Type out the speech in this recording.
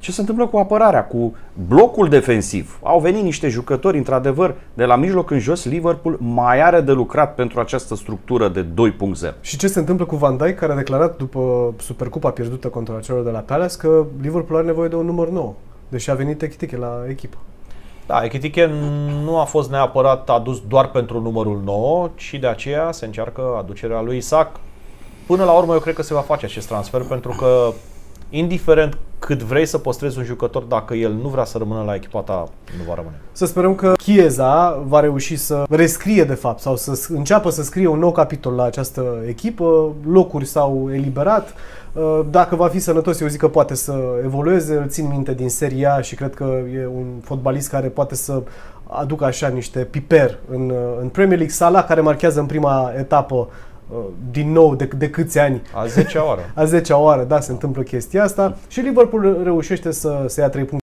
Ce se întâmplă cu apărarea, cu blocul defensiv? Au venit niște jucători, într-adevăr, de la mijloc în jos. Liverpool mai are de lucrat pentru această structură de 2.0. Și ce se întâmplă cu Van Dijk, care a declarat după Supercupa pierdută contra celor de la Palace că Liverpool are nevoie de un număr 9, deși a venit Ekitike la echipă. Da, Ekitike nu a fost neapărat adus doar pentru numărul 9, ci de aceea se încearcă aducerea lui Isak. Până la urmă eu cred că se va face acest transfer, pentru că indiferent cât vrei să păstrezi un jucător, dacă el nu vrea să rămână la echipa ta, nu va rămâne. Să sperăm că Chiesa va reuși să rescrie de fapt sau să înceapă să scrie un nou capitol la această echipă. Locuri s-au eliberat. Dacă va fi sănătos, eu zic că poate să evolueze. Îl țin minte din Serie A și cred că e un fotbalist care poate să aducă așa niște piper în Premier League. Salah, care marchează în prima etapă din nou de câți ani? A 10-a oară. A 10-a oară, da, se întâmplă chestia asta și Liverpool reușește să ia 3 puncte.